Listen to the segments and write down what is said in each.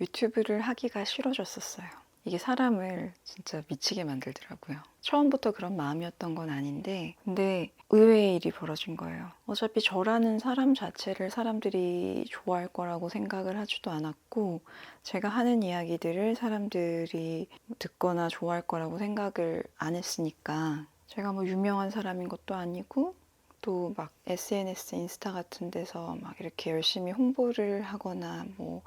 유튜브를 하기가 싫어졌었어요. 이게 사람을 진짜 미치게 만들더라고요. 처음부터 그런 마음이었던 건 아닌데, 근데 의외의 일이 벌어진 거예요. 어차피 저라는 사람 자체를 사람들이 좋아할 거라고 생각을 하지도 않았고, 제가 하는 이야기들을 사람들이 듣거나 좋아할 거라고 생각을 안 했으니까, 제가 뭐 유명한 사람인 것도 아니고, 또 막 SNS, 인스타 같은 데서 막 이렇게 열심히 홍보를 하거나 뭐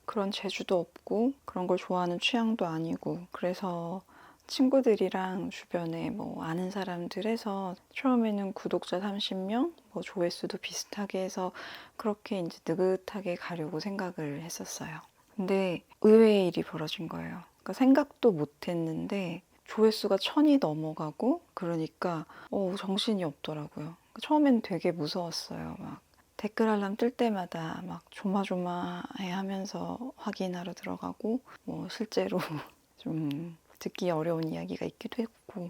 그런 재주도 없고 그런 걸 좋아하는 취향도 아니고, 그래서 친구들이랑 주변에 뭐 아는 사람들에서 처음에는 구독자 30명, 뭐 조회수도 비슷하게 해서 그렇게 이제 느긋하게 가려고 생각을 했었어요. 근데 의외의 일이 벌어진 거예요. 그러니까 생각도 못 했는데 조회수가 1000이 넘어가고, 그러니까 정신이 없더라고요. 처음엔 되게 무서웠어요. 막 댓글 알람 뜰 때마다 막 조마조마해 하면서 확인하러 들어가고, 뭐 실제로 좀 듣기 어려운 이야기가 있기도 했고,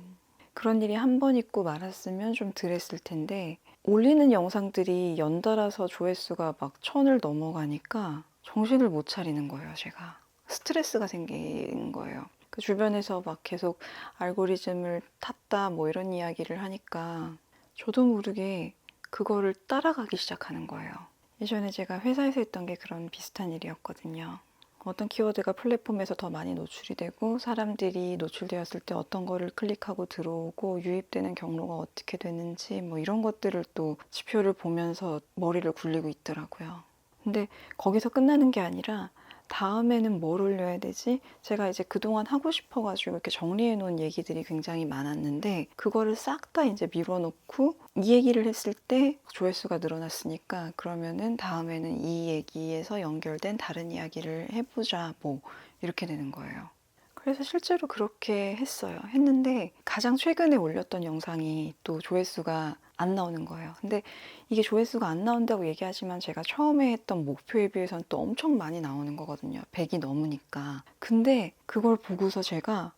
그런 일이 한 번 있고 말았으면 좀 덜 했을 텐데, 올리는 영상들이 연달아서 조회수가 막 1000을 넘어가니까 정신을 못 차리는 거예요. 제가 스트레스가 생긴 거예요. 그 주변에서 막 계속 알고리즘을 탔다 뭐 이런 이야기를 하니까 저도 모르게 그거를 따라가기 시작하는 거예요. 예전에 제가 회사에서 했던 게 그런 비슷한 일이었거든요. 어떤 키워드가 플랫폼에서 더 많이 노출이 되고, 사람들이 노출되었을 때 어떤 거를 클릭하고 들어오고 유입되는 경로가 어떻게 되는지 뭐 이런 것들을 또 지표를 보면서 머리를 굴리고 있더라고요. 근데 거기서 끝나는 게 아니라 다음에는 뭘 올려야 되지? 제가 이제 그동안 하고 싶어가지고 이렇게 정리해 놓은 얘기들이 굉장히 많았는데, 그거를 싹 다 이제 밀어놓고 이 얘기를 했을 때 조회수가 늘어났으니까, 그러면은 다음에는 이 얘기에서 연결된 다른 이야기를 해보자, 뭐 이렇게 되는 거예요. 그래서 실제로 그렇게 했는데 가장 최근에 올렸던 영상이 또 조회수가 안 나오는 거예요. 근데 이게 조회수가 안 나온다고 얘기하지만 제가 처음에 했던 목표에 비해서는 또 엄청 많이 나오는 거거든요. 100이 넘으니까. 근데 그걸 보고서 제가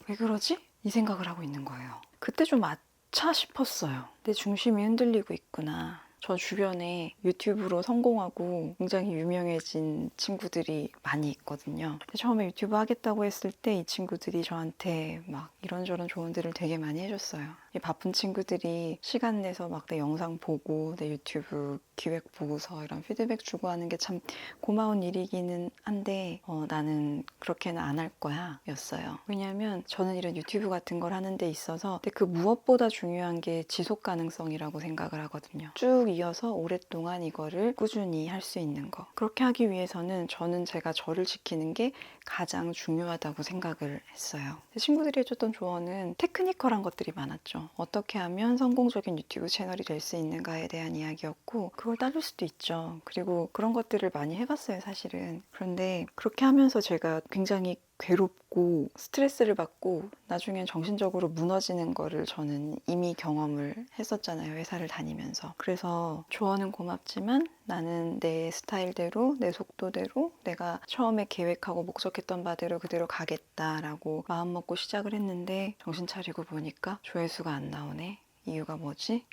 왜 그러지? 이 생각을 하고 있는 거예요. 그때 좀 아차 싶었어요. 내 중심이 흔들리고 있구나. 저 주변에 유튜브로 성공하고 굉장히 유명해진 친구들이 많이 있거든요. 처음에 유튜브 하겠다고 했을 때 이 친구들이 저한테 막 이런저런 조언들을 되게 많이 해줬어요. 이 바쁜 친구들이 시간 내서 막 내 영상 보고 내 유튜브 기획 보고서 이런 피드백 주고 하는 게 참 고마운 일이기는 한데, 나는 그렇게는 안 할 거야 였어요. 왜냐하면 저는 이런 유튜브 같은 걸 하는 데 있어서 그 무엇보다 중요한 게 지속 가능성이라고 생각을 하거든요. 쭉 이어서 오랫동안 이거를 꾸준히 할 수 있는 거, 그렇게 하기 위해서는 저는 제가 저를 지키는 게 가장 중요하다고 생각을 했어요. 친구들이 해줬던 조언은 테크니컬한 것들이 많았죠. 어떻게 하면 성공적인 유튜브 채널이 될 수 있는가에 대한 이야기였고, 그걸 따를 수도 있죠. 그리고 그런 것들을 많이 해봤어요, 사실은. 그런데 그렇게 하면서 제가 굉장히 괴롭고 스트레스를 받고 나중엔 정신적으로 무너지는 거를 저는 이미 경험을 했었잖아요, 회사를 다니면서. 그래서 조언은 고맙지만 나는 내 스타일대로, 내 속도대로, 내가 처음에 계획하고 목적했던 바대로 그대로 가겠다라고 마음먹고 시작을 했는데, 정신 차리고 보니까 조회수가 안 나오네. 이유가 뭐지?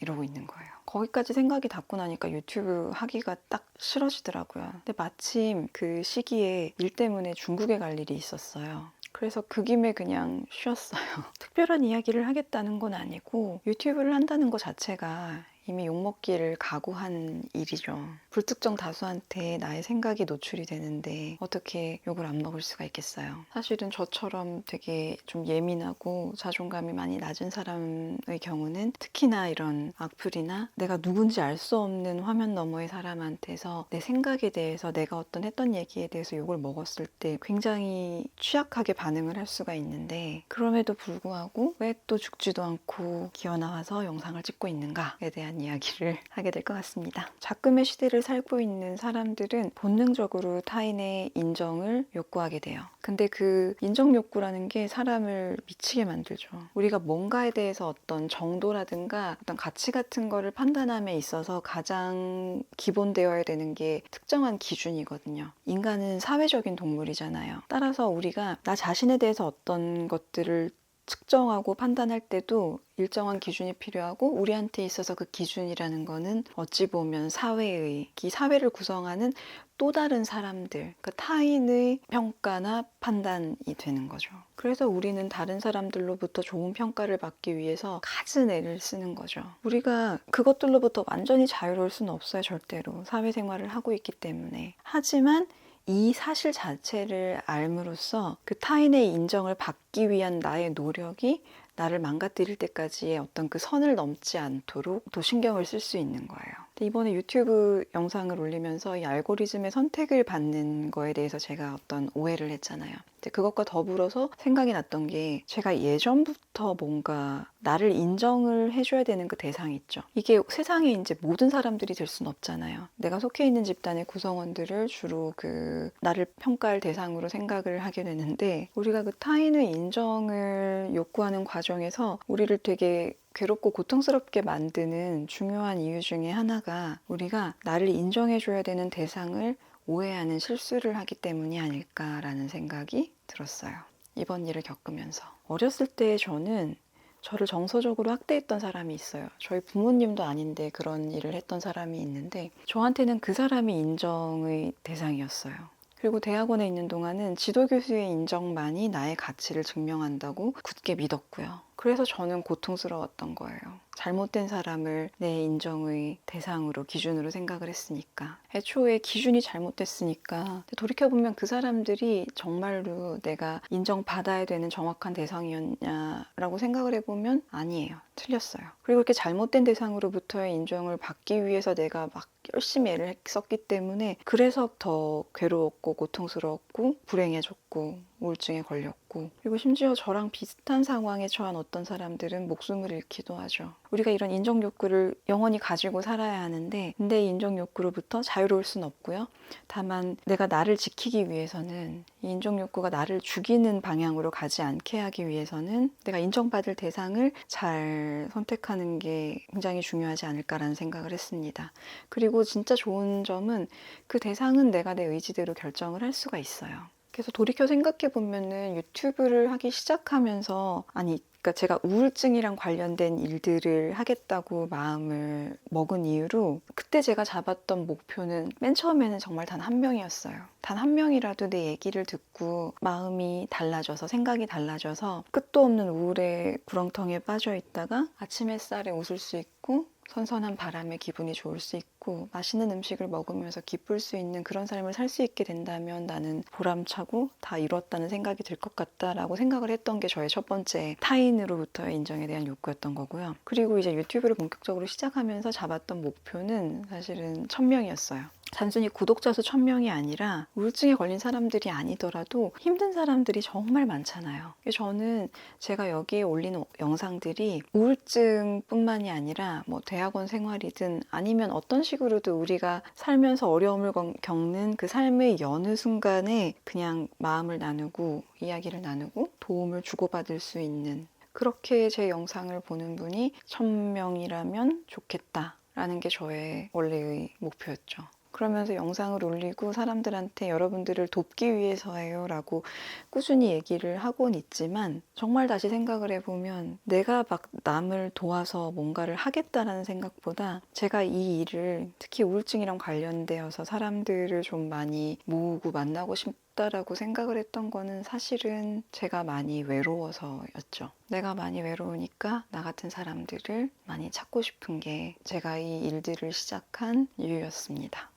이러고 있는 거예요. 거기까지 생각이 닿고 나니까 유튜브 하기가 딱 싫어지더라고요. 근데 마침 그 시기에 일 때문에 중국에 갈 일이 있었어요. 그래서 그 김에 그냥 쉬었어요. 특별한 이야기를 하겠다는 건 아니고, 유튜브를 한다는 것 자체가 이미 욕먹기를 각오한 일이죠. 불특정 다수한테 나의 생각이 노출이 되는데 어떻게 욕을 안 먹을 수가 있겠어요. 사실은 저처럼 되게 좀 예민하고 자존감이 많이 낮은 사람의 경우는 특히나 이런 악플이나 내가 누군지 알 수 없는 화면 너머의 사람한테서 내 생각에 대해서, 내가 어떤 했던 얘기에 대해서 욕을 먹었을 때 굉장히 취약하게 반응을 할 수가 있는데, 그럼에도 불구하고 왜 또 죽지도 않고 기어나와서 영상을 찍고 있는가에 대한 이야기를 하게 될 것 같습니다. 작금의 시대를 살고 있는 사람들은 본능적으로 타인의 인정을 요구하게 돼요. 근데 그 인정 욕구라는 게 사람을 미치게 만들죠. 우리가 뭔가에 대해서 어떤 정도라든가 어떤 가치 같은 거를 판단함에 있어서 가장 기본되어야 되는 게 특정한 기준이거든요. 인간은 사회적인 동물이잖아요. 따라서 우리가 나 자신에 대해서 어떤 것들을 측정하고 판단할 때도 일정한 기준이 필요하고 우리한테 있어서 그 기준이라는 거는 어찌 보면 사회의, 이 사회를 구성하는 또 다른 사람들, 그 타인의 평가나 판단이 되는 거죠. 그래서 우리는 다른 사람들로부터 좋은 평가를 받기 위해서 갖은 애를 쓰는 거죠. 우리가 그것들로부터 완전히 자유로울 수는 없어요, 절대로. 사회생활을 하고 있기 때문에. 하지만 이 사실 자체를 알므로써 그 타인의 인정을 받기 위한 나의 노력이 나를 망가뜨릴 때까지의 어떤 그 선을 넘지 않도록 더 신경을 쓸 수 있는 거예요. 이번에 유튜브 영상을 올리면서 이 알고리즘의 선택을 받는 거에 대해서 제가 어떤 오해를 했잖아요. 그것과 더불어서 생각이 났던 게 제가 예전부터 뭔가 나를 인정을 해줘야 되는 그 대상이 있죠. 이게 세상에 이제 모든 사람들이 될 수는 없잖아요. 내가 속해 있는 집단의 구성원들을 주로 그 나를 평가할 대상으로 생각을 하게 되는데 우리가 그 타인의 인정을 요구하는 과정에서 우리를 되게 괴롭고 고통스럽게 만드는 중요한 이유 중에 하나가 우리가 나를 인정해줘야 되는 대상을 오해하는 실수를 하기 때문이 아닐까라는 생각이 들었어요. 이번 일을 겪으면서. 어렸을 때 저는 저를 정서적으로 학대했던 사람이 있어요. 저희 부모님도 아닌데 그런 일을 했던 사람이 있는데 저한테는 그 사람이 인정의 대상이었어요. 그리고 대학원에 있는 동안은 지도교수의 인정만이 나의 가치를 증명한다고 굳게 믿었고요. 그래서 저는 고통스러웠던 거예요. 잘못된 사람을 내 인정의 대상으로, 기준으로 생각을 했으니까. 애초에 기준이 잘못됐으니까. 돌이켜보면 그 사람들이 정말로 내가 인정받아야 되는 정확한 대상이었냐라고 생각을 해보면 아니에요. 틀렸어요. 그리고 이렇게 잘못된 대상으로부터의 인정을 받기 위해서 내가 막 열심히 애를 썼기 때문에 그래서 더 괴로웠고 고통스러웠고 불행해졌고 우울증에 걸렸고 그리고 심지어 저랑 비슷한 상황에 처한 어떤 사람들은 목숨을 잃기도 하죠. 우리가 이런 인정 욕구를 영원히 가지고 살아야 하는데 근데 이 인정 욕구로부터 자유로울 수는 없고요. 다만 내가 나를 지키기 위해서는 이 인정 욕구가 나를 죽이는 방향으로 가지 않게 하기 위해서는 내가 인정받을 대상을 잘 선택하는 게 굉장히 중요하지 않을까라는 생각을 했습니다. 그리고 진짜 좋은 점은 그 대상은 내가 내 의지대로 결정을 할 수가 있어요. 그래서 돌이켜 생각해 보면은 유튜브를 하기 시작하면서 그러니까 제가 우울증이랑 관련된 일들을 하겠다고 마음을 먹은 이유로 그때 제가 잡았던 목표는 맨 처음에는 정말 단 한 명이었어요. 단 한 명이라도 내 얘기를 듣고 마음이 달라져서 생각이 달라져서 끝도 없는 우울의 구렁텅이에 빠져 있다가 아침 햇살에 웃을 수 있고 선선한 바람에 기분이 좋을 수 있고 맛있는 음식을 먹으면서 기쁠 수 있는 그런 삶을 살 수 있게 된다면 나는 보람차고 다 이뤘다는 생각이 들 것 같다라고 생각을 했던 게 저의 첫 번째 타인으로부터의 인정에 대한 욕구였던 거고요. 그리고 이제 유튜브를 본격적으로 시작하면서 잡았던 목표는 사실은 1000명이었어요. 단순히 구독자 수 1000명이 아니라 우울증에 걸린 사람들이 아니더라도 힘든 사람들이 정말 많잖아요. 저는 제가 여기에 올리는 영상들이 우울증뿐만이 아니라 뭐 대학원 생활이든 아니면 어떤 식으로도 우리가 살면서 어려움을 겪는 그 삶의 여느 순간에 그냥 마음을 나누고 이야기를 나누고 도움을 주고받을 수 있는 그렇게 제 영상을 보는 분이 1000명이라면 좋겠다라는 게 저의 원래의 목표였죠. 그러면서 영상을 올리고 사람들한테 여러분들을 돕기 위해서예요 라고 꾸준히 얘기를 하곤 있지만 정말 다시 생각을 해보면 내가 막 남을 도와서 뭔가를 하겠다라는 생각보다 제가 이 일을 특히 우울증이랑 관련되어서 사람들을 좀 많이 모으고 만나고 싶다라고 생각을 했던 거는 사실은 제가 많이 외로워서였죠. 내가 많이 외로우니까 나 같은 사람들을 많이 찾고 싶은 게 제가 이 일들을 시작한 이유였습니다.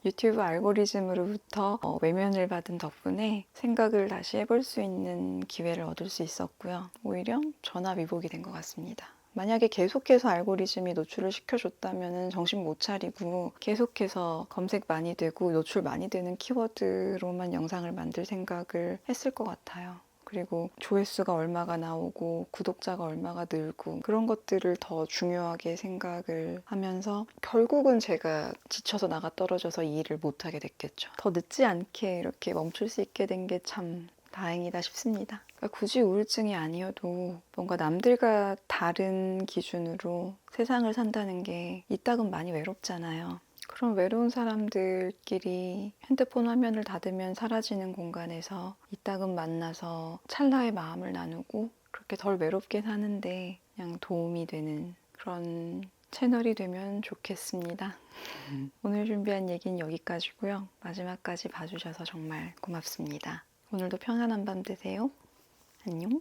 유튜브 알고리즘으로부터 외면을 받은 덕분에 생각을 다시 해볼 수 있는 기회를 얻을 수 있었고요. 오히려 전화위복이 된 것 같습니다. 만약에 계속해서 알고리즘이 노출을 시켜줬다면 정신 못 차리고 계속해서 검색 많이 되고 노출 많이 되는 키워드로만 영상을 만들 생각을 했을 것 같아요. 그리고 조회수가 얼마가 나오고 구독자가 얼마가 늘고 그런 것들을 더 중요하게 생각을 하면서 결국은 제가 지쳐서 나가 떨어져서 이 일을 못하게 됐겠죠. 더 늦지 않게 이렇게 멈출 수 있게 된 게 참 다행이다 싶습니다. 그러니까 굳이 우울증이 아니어도 뭔가 남들과 다른 기준으로 세상을 산다는 게 이따금 많이 외롭잖아요. 그런 외로운 사람들끼리 핸드폰 화면을 닫으면 사라지는 공간에서 이따금 만나서 찰나의 마음을 나누고 그렇게 덜 외롭게 사는데 그냥 도움이 되는 그런 채널이 되면 좋겠습니다. 오늘 준비한 얘기는 여기까지고요. 마지막까지 봐주셔서 정말 고맙습니다. 오늘도 평안한 밤 되세요. 안녕.